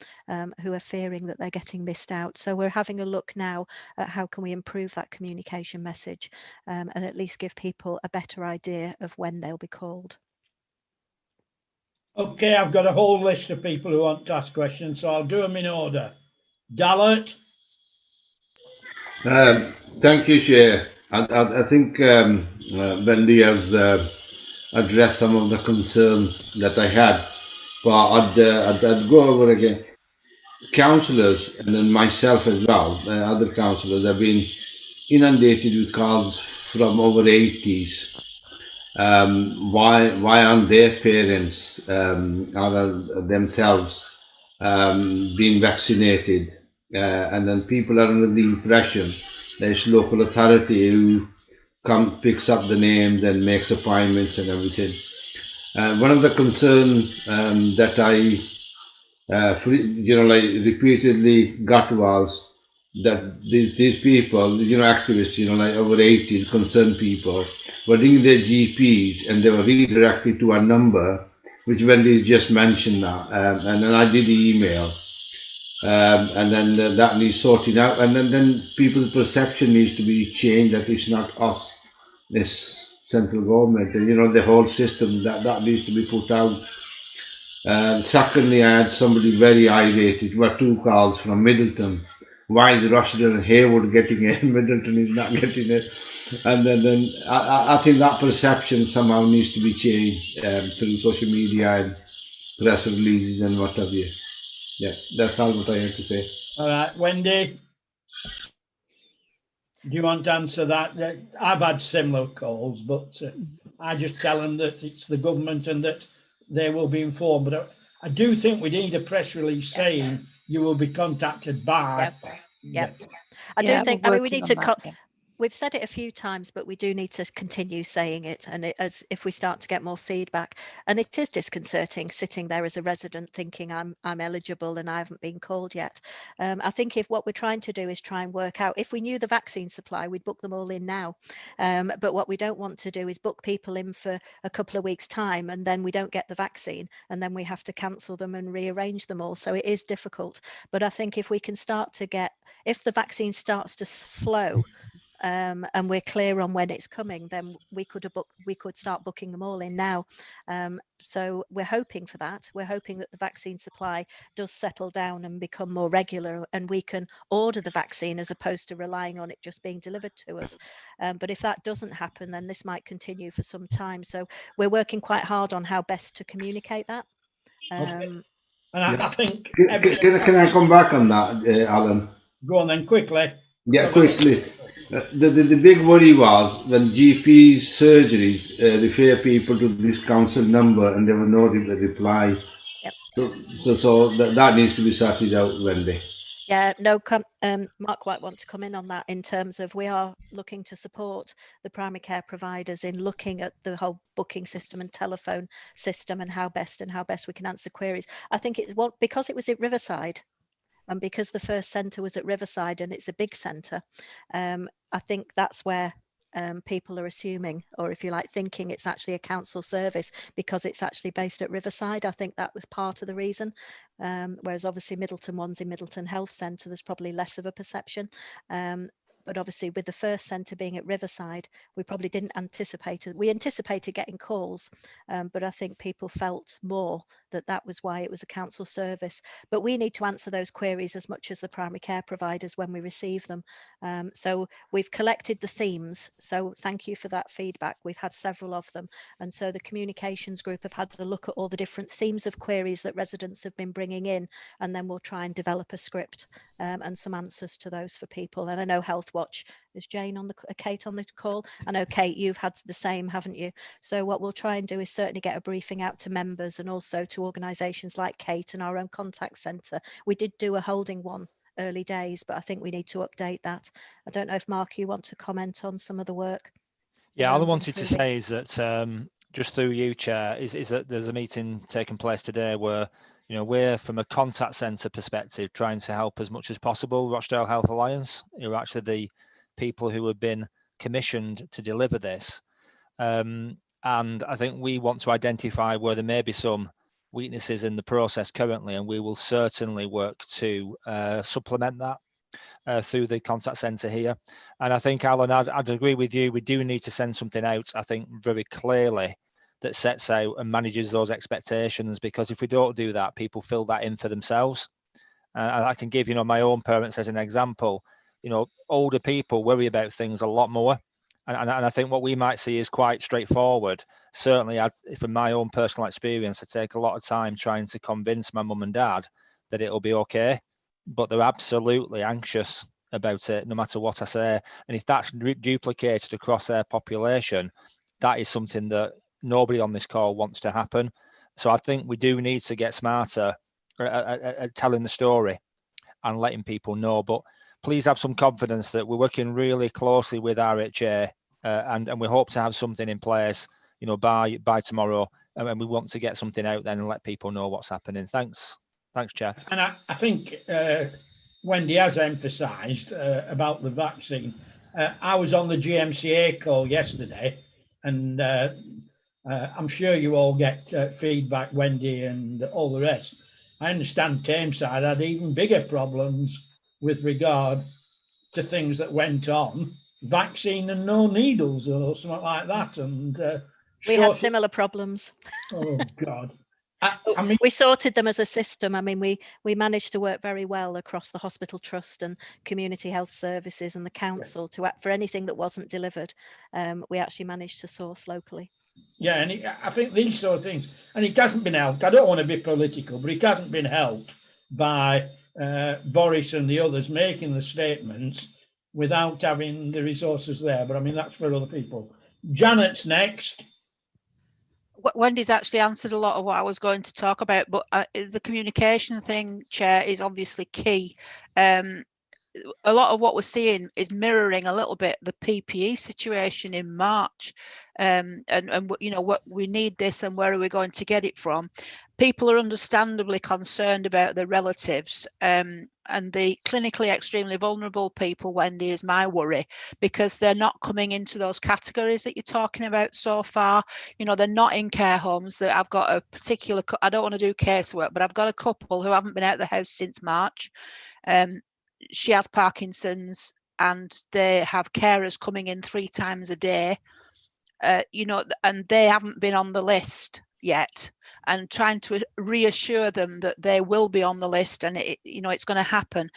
who are fearing that they're getting missed out. So we're having a look now at how can we improve that communication message and at least give people a better idea of when they'll be called. Okay, I've got a whole list of people who want to ask questions, so I'll do them in order. Dallert. Thank you, Chair. I think Wendy has addressed some of the concerns that I had, but I'd go over again. Councillors, and then myself as well, other councillors have been inundated with calls from over 80s. Why aren't their parents or themselves being vaccinated? And then people are under the impression there's local authority who picks up the names and makes appointments and everything. One of the concerns that I repeatedly got was that these people, activists, like over 80s, concerned people, were ringing their GPs and they were redirected to a number, which Wendy just mentioned now. And then I did the email. And then that needs sorting out. And then people's perception needs to be changed that it's not us, this central government, and the whole system, that needs to be put out. Secondly, I had somebody very irate. It were 2 calls from Middleton. Why is Rushden and Haywood getting it? Middleton is not getting it. And then I think that perception somehow needs to be changed through social media and press releases and what have you. Yeah, that's all what I have to say. All right, Wendy. Do you want to answer that? I've had similar calls, but I just tell them that it's the government and that they will be informed. But I do think we need a press release saying you will be contacted by. Yep. I do think, I mean, we need to, we've said it a few times, but we do need to continue saying it. And as if we start to get more feedback, and it is disconcerting sitting there as a resident thinking I'm eligible and I haven't been called yet. I think if what we're trying to do is try and work out, if we knew the vaccine supply, we'd book them all in now. But what we don't want to do is book people in for a couple of weeks' time and then we don't get the vaccine and then we have to cancel them and rearrange them all. So it is difficult. But I think if we can start to get, if the vaccine starts to flow, and we're clear on when it's coming, then we could start booking them all in now. So we're hoping for that. We're hoping that the vaccine supply does settle down and become more regular, and we can order the vaccine as opposed to relying on it just being delivered to us. But if that doesn't happen, then this might continue for some time. So we're working quite hard on how best to communicate that. Okay. And I think Can I come back on that, Alan? Go on then quickly. Yeah, quickly. The big worry was when GPs surgeries refer people to this council number and they were not able to reply. Yep. So that needs to be sorted out, Wendy. Yeah, no, Mark might want to come in on that in terms of we are looking to support the primary care providers in looking at the whole booking system and telephone system and how best we can answer queries. I think it's because it was at Riverside and because the first centre was at Riverside and it's a big centre, I think that's where people are assuming, or if you like, thinking it's actually a council service because it's actually based at Riverside. I think that was part of the reason. Whereas obviously Middleton one's in Middleton Health Centre, there's probably less of a perception. But obviously with the first centre being at Riverside, we probably didn't anticipate it. We anticipated getting calls, but I think people felt more that was why it was a council service. But we need to answer those queries as much as the primary care providers when we receive them. So we've collected the themes. So thank you for that feedback. We've had several of them. And so the communications group have had to look at all the different themes of queries that residents have been bringing in, and then we'll try and develop a script and some answers to those for people. And I know Health Watch, is Jane on Kate on the call? I know Kate, you've had the same, haven't you? So what we'll try and do is certainly get a briefing out to members and also to organisations like Kate and our own contact centre. We did do a holding one early days, but I think we need to update that. I don't know if Mark, you want to comment on some of the work. Yeah, all I wanted to say is that just through you, Chair, is that there's a meeting taking place today where, you know, we're from a contact centre perspective trying to help as much as possible. Rochdale Health Alliance, who are actually the people who have been commissioned to deliver this. And I think we want to identify where there may be some weaknesses in the process currently, and we will certainly work to supplement that through the contact centre here. And I think, Alan, I'd agree with you. We do need to send something out, I think, very clearly that sets out and manages those expectations, because if we don't do that, people fill that in for themselves. And I can give, you know, my own parents as an example. You know, older people worry about things a lot more. And I think what we might see is quite straightforward. Certainly, from my own personal experience, I take a lot of time trying to convince my mum and dad that it'll be okay. But they're absolutely anxious about it, no matter what I say. And if that's duplicated across their population, that is something that nobody on this call wants to happen. So I think we do need to get smarter at telling the story and letting people know. But please have some confidence that we're working really closely with RHA and we hope to have something in place, you know, by tomorrow. And we want to get something out then and let people know what's happening. Thanks, Chair. And I think Wendy has emphasised about the vaccine. I was on the GMCA call yesterday, and I'm sure you all get feedback, Wendy and all the rest. I understand Tameside had even bigger problems with regard to things that went on, vaccine and no needles or something like that. And we had similar problems. Oh God. I mean, we sorted them as a system. I mean, we managed to work very well across the hospital trust and community health services and the council to act for anything that wasn't delivered. We actually managed to source locally. Yeah, and I think these sort of things, and it hasn't been helped. I don't want to be political, but it hasn't been helped by Boris and the others making the statements without having the resources there. But I mean, that's for other people. Janet's next. Wendy's actually answered a lot of what I was going to talk about, but the communication thing, Chair, is obviously key. A lot of what we're seeing is mirroring a little bit the PPE situation in March, and you know, what we need this and where are we going to get it from. People are understandably concerned about their relatives, and the clinically extremely vulnerable people, Wendy, is my worry, because they're not coming into those categories that you're talking about so far. You know, they're not in care homes. That I've got a particular, I don't want to do casework, but I've got a couple who haven't been out of the house since March. She has Parkinson's. and they have carers coming in 3 times a day, you know, and they haven't been on the list yet, and trying to reassure them that they will be on the list, and you know, it's going to happen.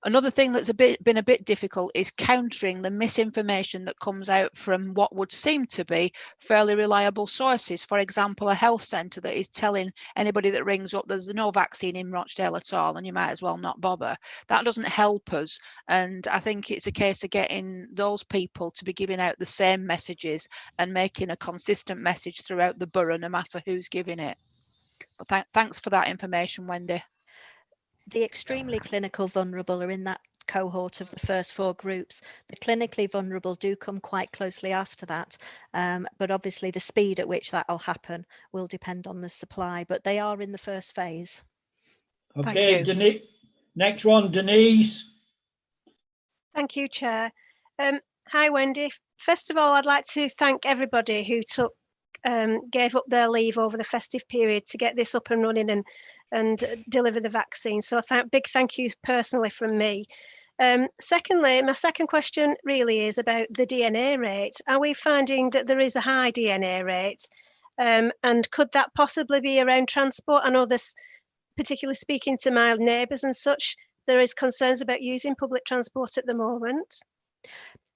Another thing that's been a bit difficult is countering the misinformation that comes out from what would seem to be fairly reliable sources. For example, a health centre that is telling anybody that rings up there's no vaccine in Rochdale at all, and you might as well not bother. That doesn't help us, and I think it's a case of getting those people to be giving out the same messages and making a consistent message throughout the borough, no matter who's giving it. But thanks for that information, Wendy. The extremely clinical vulnerable are in that cohort of the first 4 groups. The clinically vulnerable do come quite closely after that, but obviously the speed at which that will happen will depend on the supply, but they are in the first phase. Okay, Denise. Next one, Denise. Thank you, Chair. Hi, Wendy. First of all, I'd like to thank everybody who gave up their leave over the festive period to get this up and running and deliver the vaccine. So big thank you personally from me. Secondly, my second question really is about the DNA rate. Are we finding that there is a high DNA rate? And could that possibly be around transport? I know this, particularly speaking to my neighbours and such, there is concerns about using public transport at the moment.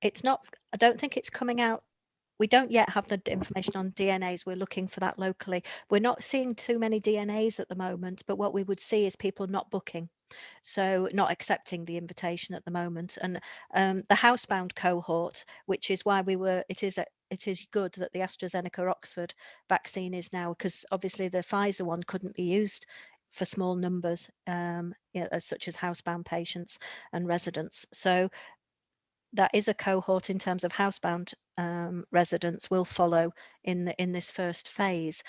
It's not, I don't think it's coming out. We don't yet have the information on DNAs. We're looking for that locally. We're not seeing too many DNAs at the moment, but what we would see is people not booking, so not accepting the invitation at the moment. And the housebound cohort, which is why it is good that the AstraZeneca Oxford vaccine is now, because obviously the Pfizer one couldn't be used for small numbers, such as housebound patients and residents. So that is a cohort in terms of housebound residents will follow in this first phase.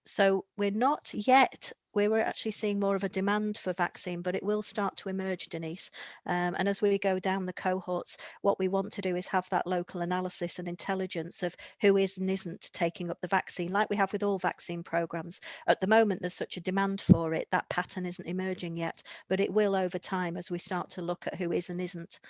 So we're not yet, we're actually seeing more of a demand for vaccine, but it will start to emerge, Denise. And as we go down the cohorts, what we want to do is have that local analysis and intelligence of who is and isn't taking up the vaccine, like we have with all vaccine programs. At the moment, there's such a demand for it, that pattern isn't emerging yet, but it will over time as we start to look at who is and isn't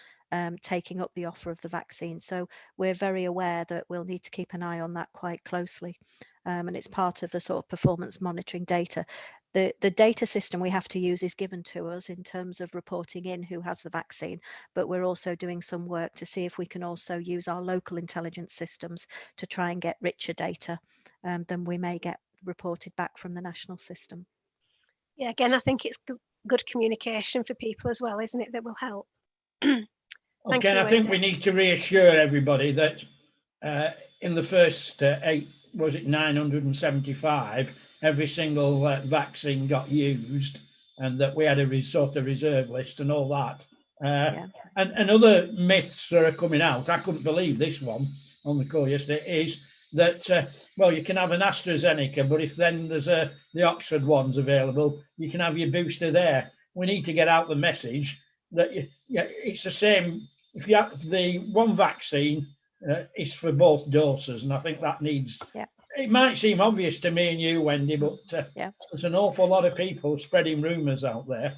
taking up the offer of the vaccine. So we're very aware that we'll need to keep an eye on that quite closely. And it's part of the sort of performance monitoring data. The data system we have to use is given to us in terms of reporting in who has the vaccine, but we're also doing some work to see if we can also use our local intelligence systems to try and get richer data than we may get reported back from the national system. Yeah, again, I think it's good communication for people as well, isn't it, that will help. Okay, I think we need to reassure everybody that in the first 975, every single vaccine got used, and that we had a sort of reserve list and all that. And other myths that are coming out, I couldn't believe this one on the call yesterday, is that, well, you can have an AstraZeneca, but if then there's the Oxford ones available, you can have your booster there. We need to get out the message that it's the same. If you have the one vaccine, is for both doses, and I think that needs. Yeah. It might seem obvious to me and you, Wendy, but there's an awful lot of people spreading rumours out there.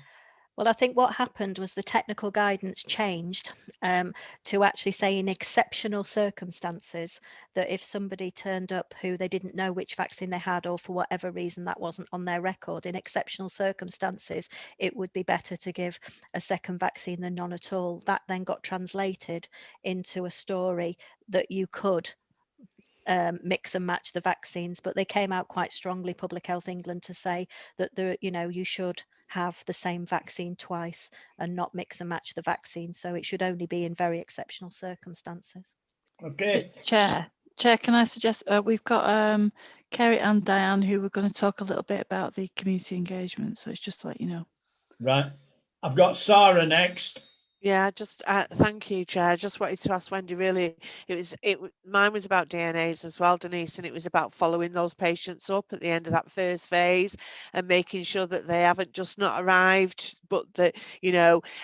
Well, I think what happened was the technical guidance changed to actually say in exceptional circumstances that if somebody turned up who they didn't know which vaccine they had, or for whatever reason that wasn't on their record, in exceptional circumstances, it would be better to give a second vaccine than none at all. That then got translated into a story that you could mix and match the vaccines, but they came out quite strongly, Public Health England, to say that you should have the same vaccine twice and not mix and match the vaccine. So it should only be in very exceptional circumstances. Okay. Chair, can I suggest we've got Kerry and Diane who were going to talk a little bit about the community engagement. So it's just to let you know. Right. I've got Sarah next. Yeah, just thank you, Chair. I just wanted to ask Wendy, really, mine was about DNAs as well, Denise, and it was about following those patients up at the end of that first phase and making sure that they haven't just not arrived, but that,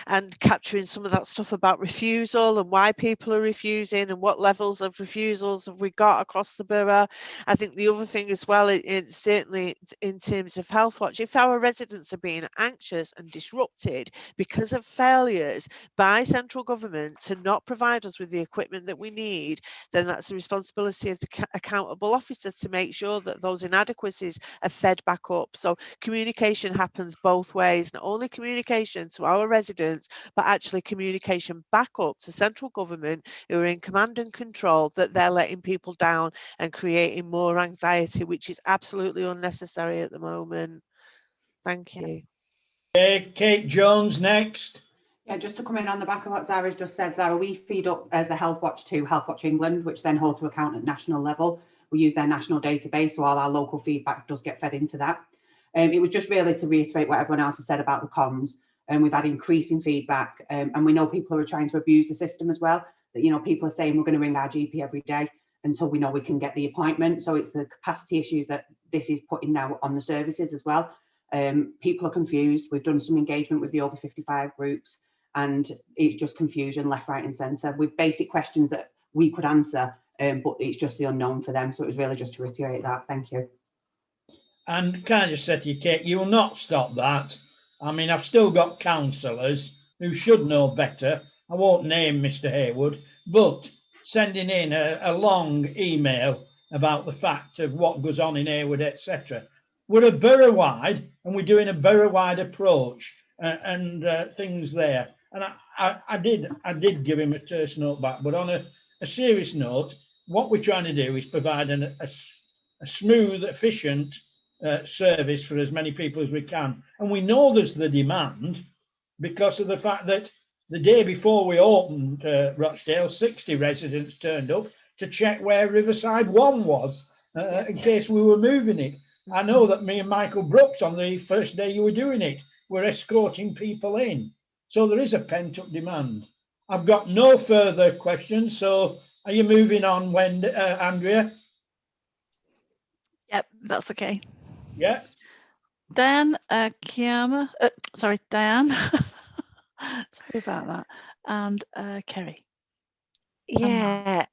and capturing some of that stuff about refusal and why people are refusing and what levels of refusals have we got across the borough. I think the other thing as well, certainly in terms of Healthwatch, if our residents are being anxious and disrupted because of failures, by central government to not provide us with the equipment that we need, then that's the responsibility of the accountable officer to make sure that those inadequacies are fed back up. So communication happens both ways, not only communication to our residents, but actually communication back up to central government who are in command and control, that they're letting people down and creating more anxiety, which is absolutely unnecessary at the moment. Thank you. Okay, Kate Jones next. Yeah, just to come in on the back of what Zara's just said, Zara, we feed up as a Health Watch to Health Watch England, which then hold to account at national level. We use their national database, so all our local feedback does get fed into that. It was just really to reiterate what everyone else has said about the comms. We've had increasing feedback, and we know people are trying to abuse the system as well. That, you know, people are saying we're going to ring our GP every day until we know we can get the appointment. So it's the capacity issues that this is putting now on the services as well. People are confused. We've done some engagement with the over 55 groups, and it's just confusion left, right and centre with basic questions that we could answer, but it's just the unknown for them. So it was really just to reiterate that. Thank you. And can I just say to you, Kate, you will not stop that. I mean, I've still got councillors who should know better. I won't name Mr. Haywood, but sending in a long email about the fact of what goes on in Haywood, etc. We're a borough-wide, and we're doing a borough-wide approach and things there. And I did give him a terse note back, but on a serious note, what we're trying to do is provide a smooth, efficient service for as many people as we can. And we know there's the demand because of the fact that the day before we opened Rochdale, 60 residents turned up to check where Riverside 1 was in case we were moving it. I know that me and Michael Brooks, on the first day you were doing it, were escorting people in. So there is a pent-up demand. I've got no further questions. So are you moving on, Andrea? Yep, that's okay. Yeah. Dan, Kiama, sorry, Diane. Sorry about that. And Kerry. Yeah.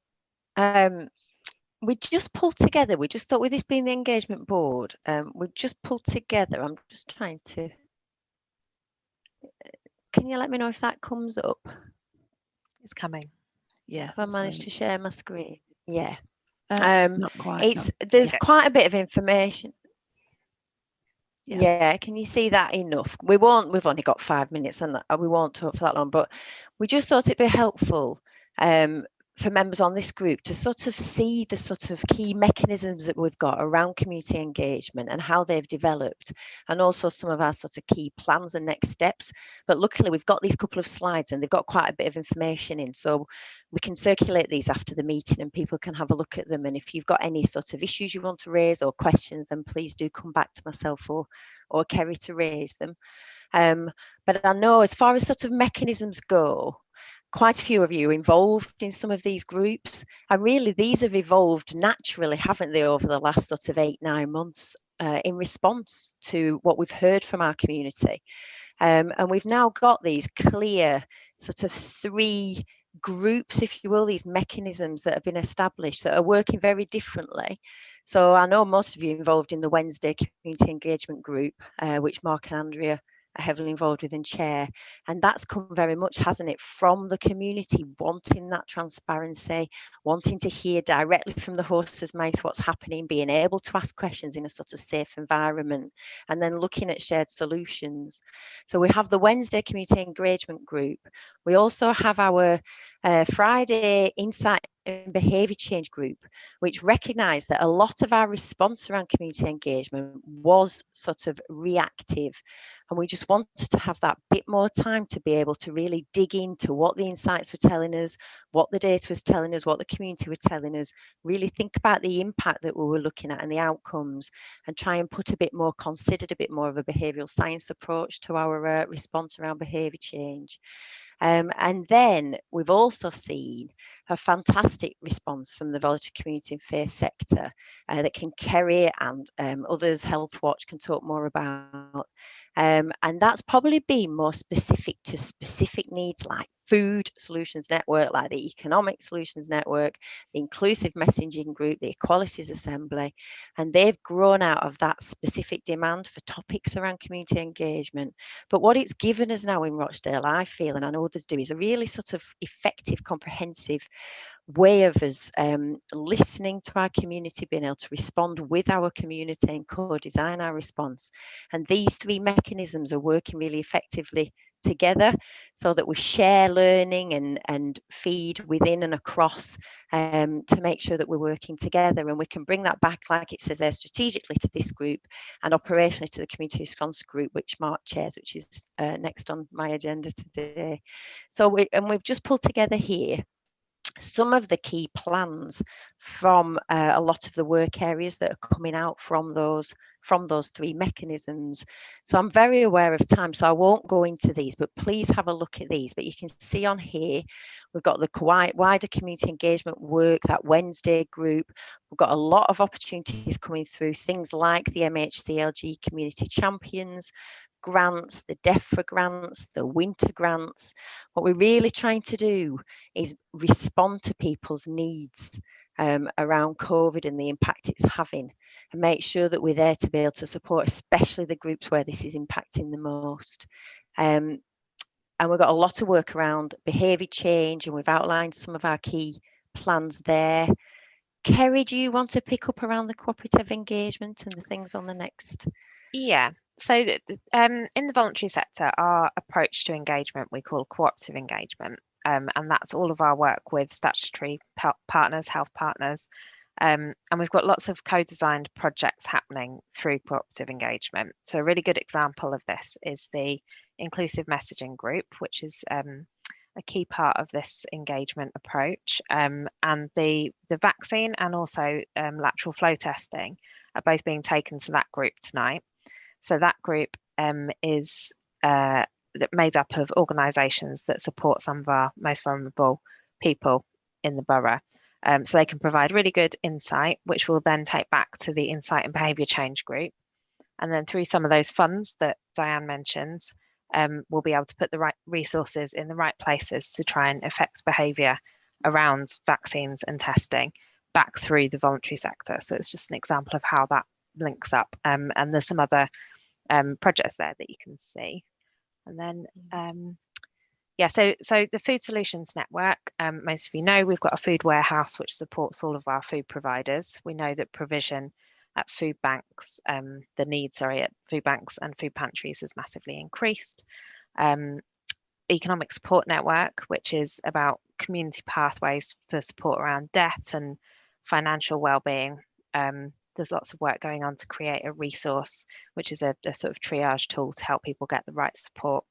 We just pulled together. We just thought, with this being the engagement board, we just pulled together. I'm just trying to. Can you let me know if that comes up? It's coming. Yeah. Have I managed to share my screen? Yeah. Not quite. There's quite a bit of information. Yeah, can you see that enough? We've only got 5 minutes and we won't talk for that long, but we just thought it'd be helpful for members on this group to sort of see the sort of key mechanisms that we've got around community engagement and how they've developed, and also some of our sort of key plans and next steps. But luckily we've got these couple of slides and they've got quite a bit of information in, so we can circulate these after the meeting and people can have a look at them. And if you've got any sort of issues you want to raise or questions, then please do come back to myself or Kerry to raise them. But I know as far as sort of mechanisms go, quite a few of you are involved in some of these groups, and really these have evolved naturally, haven't they, over the last sort of 8-9 months in response to what we've heard from our community. And we've now got these clear sort of 3 groups, if you will, these mechanisms that have been established that are working very differently. So I know most of you involved in the Wednesday community engagement group, which Mark and Andrea are heavily involved with and chair, and that's come very much, hasn't it, from the community wanting that transparency, wanting to hear directly from the horse's mouth what's happening, being able to ask questions in a sort of safe environment, and then looking at shared solutions. So we have the Wednesday community engagement group. We also have our Friday insight and behaviour change group, which recognised that a lot of our response around community engagement was sort of reactive, and we just wanted to have that bit more time to be able to really dig into what the insights were telling us, what the data was telling us, what the community were telling us, really think about the impact that we were looking at and the outcomes, and try and put a bit more, considered a bit more of a behavioural science approach to our response around behaviour change. And then we've also seen a fantastic response from the voluntary community and faith sector that Kerry and others, Health Watch, can talk more about, And that's probably been more specific to specific needs like Food Solutions Network, like the Economic Solutions Network, the Inclusive Messaging Group, the Equalities Assembly, and they've grown out of that specific demand for topics around community engagement. But what it's given us now in Rochdale, I feel, and I know others do, is a really sort of effective, comprehensive way of us listening to our community, being able to respond with our community and co-design our response. And these three mechanisms are working really effectively together so that we share learning and feed within and across to make sure that we're working together, and we can bring that back, like it says there, strategically to this group and operationally to the community response group, which Mark chairs, which is next on my agenda today. So we've just pulled together here some of the key plans from a lot of the work areas that are coming out from those three mechanisms. So I'm very aware of time, so I won't go into these, but please have a look at these. But you can see on here, we've got the wider community engagement work, that Wednesday group. We've got a lot of opportunities coming through, things like the MHCLG Community Champions grants, the DEFRA grants, the winter grants. What we're really trying to do is respond to people's needs around COVID and the impact it's having, and make sure that we're there to be able to support, especially the groups where this is impacting the most. And we've got a lot of work around behaviour change, and we've outlined some of our key plans there. Kerry, do you want to pick up around the cooperative engagement and the things on the next? Yeah. So in the voluntary sector, our approach to engagement we call cooperative engagement, and that's all of our work with statutory partners, health partners, and we've got lots of co-designed projects happening through cooperative engagement. So a really good example of this is the Inclusive Messaging Group, which is a key part of this engagement approach, and the vaccine and also lateral flow testing are both being taken to that group tonight. So that group is made up of organisations that support some of our most vulnerable people in the borough. So they can provide really good insight, which we'll then take back to the Insight and Behaviour Change group. And then through some of those funds that Diane mentions, we'll be able to put the right resources in the right places to try and affect behaviour around vaccines and testing back through the voluntary sector. So it's just an example of how that links up. And there's some other projects there that you can see. And then, yeah, so the Food Solutions Network, most of you know, we've got a food warehouse which supports all of our food providers. We know that provision at food banks, the need, sorry, at food banks and food pantries has massively increased. Economic Support Network, which is about community pathways for support around debt and financial well-being. There's lots of work going on to create a resource, which is a sort of triage tool to help people get the right support.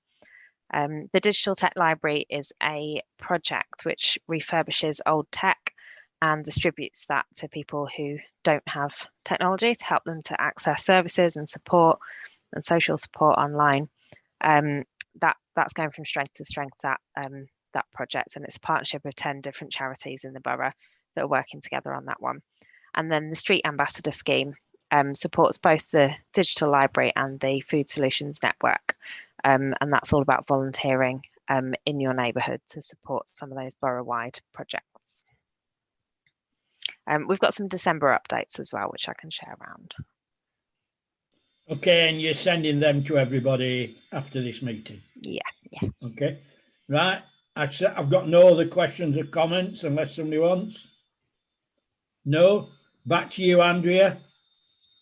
The Digital Tech Library is a project which refurbishes old tech and distributes that to people who don't have technology to help them to access services and support and social support online. That's going from strength to strength, that project, and it's a partnership of 10 different charities in the borough that are working together on that one. And then the Street Ambassador Scheme supports both the Digital Library and the Food Solutions Network. And that's all about volunteering in your neighbourhood to support some of those borough-wide projects. We've got some December updates as well, which I can share around. Okay, and you're sending them to everybody after this meeting? Yeah, yeah. Okay, right. I've got no other questions or comments unless somebody wants. No? Back to you, Andrea.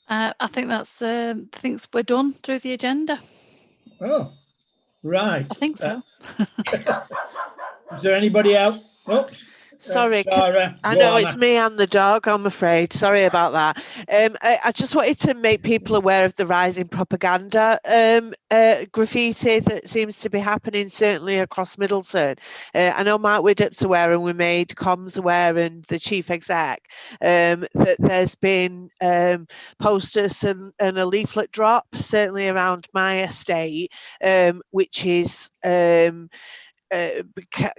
I think that's things we're done through the agenda. Oh, right. I think so. Is there anybody else? Oh, sorry, Sarah, I know it's me and the dog, I'm afraid. Sorry about that. I just wanted to make people aware of the rising propaganda graffiti that seems to be happening, certainly across Middleton. I know Mark Widdop's aware, and we made comms aware, and the chief exec, that there's been posters and a leaflet drop, certainly around my estate, which is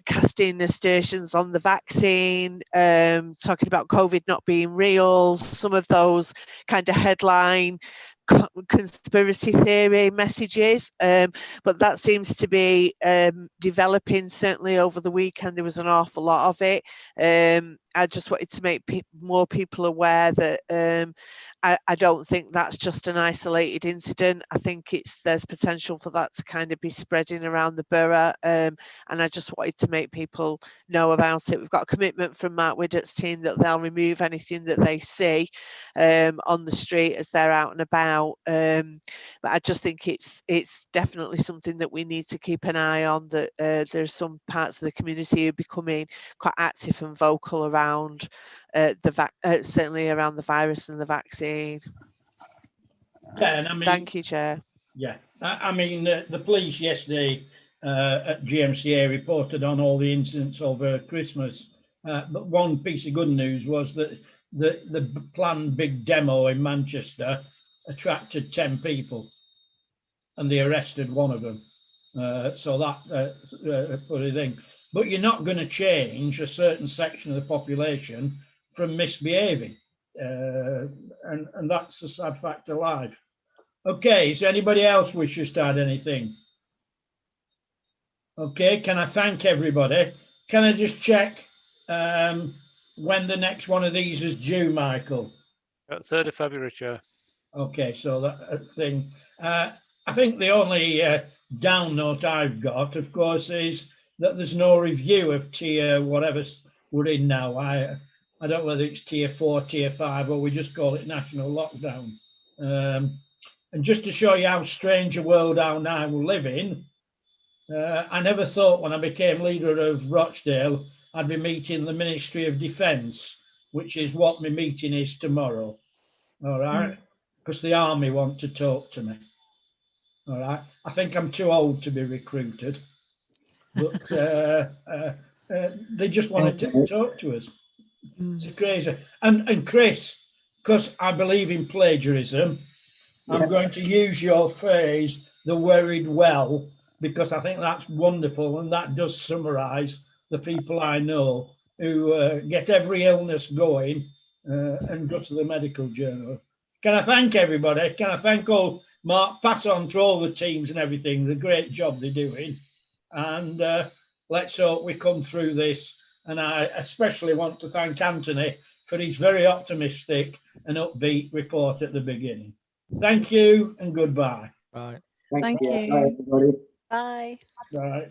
casting aspersions on the vaccine, talking about COVID not being real, some of those kind of headline conspiracy theory messages, but that seems to be developing. Certainly over the weekend there was an awful lot of it. I just wanted to make more people aware that I don't think that's just an isolated incident. I think there's potential for that to kind of be spreading around the borough, and I just wanted to make people know about it. We've got a commitment from Mark Widgett's team that they'll remove anything that they see on the street as they're out and about. But I just think it's definitely something that we need to keep an eye on, that there's some parts of the community who are becoming quite active and vocal around certainly around the virus and the vaccine. Yeah, and I mean, thank you, Chair. Yeah, I mean, the police yesterday at GMCA reported on all the incidents over Christmas. But one piece of good news was that the planned big demo in Manchester attracted 10 people, and they arrested one of them. So that's a funny thing. But you're not going to change a certain section of the population from misbehaving. And that's a sad fact of life. Okay, is anybody else wishes to add anything? Okay, can I thank everybody? Can I just check when the next one of these is due, Michael? 3rd of February, Chair. Okay, so that thing. I think the only down note I've got, of course, is that there's no review of tier whatever we're in now. I don't know whether it's tier 4, tier 5, or we just call it national lockdown. And just to show you how strange a world our now we live in, I never thought when I became leader of Rochdale, I'd be meeting the Ministry of Defence, which is what my meeting is tomorrow. All right, because the army want to talk to me. All right, I think I'm too old to be recruited, but they just wanted to talk to us. It's crazy. And Chris, because I believe in plagiarism, I'm going to use your phrase, the worried well, because I think that's wonderful, and that does summarise the people I know who get every illness going and go to the medical journal. Can I thank everybody? Can I thank all, Mark, pass on to all the teams and everything, the great job they're doing. And let's hope we come through this. And I especially want to thank Anthony for his very optimistic and upbeat report at the beginning. Thank you and goodbye. Bye. Thank you. Bye, everybody. Bye. Bye.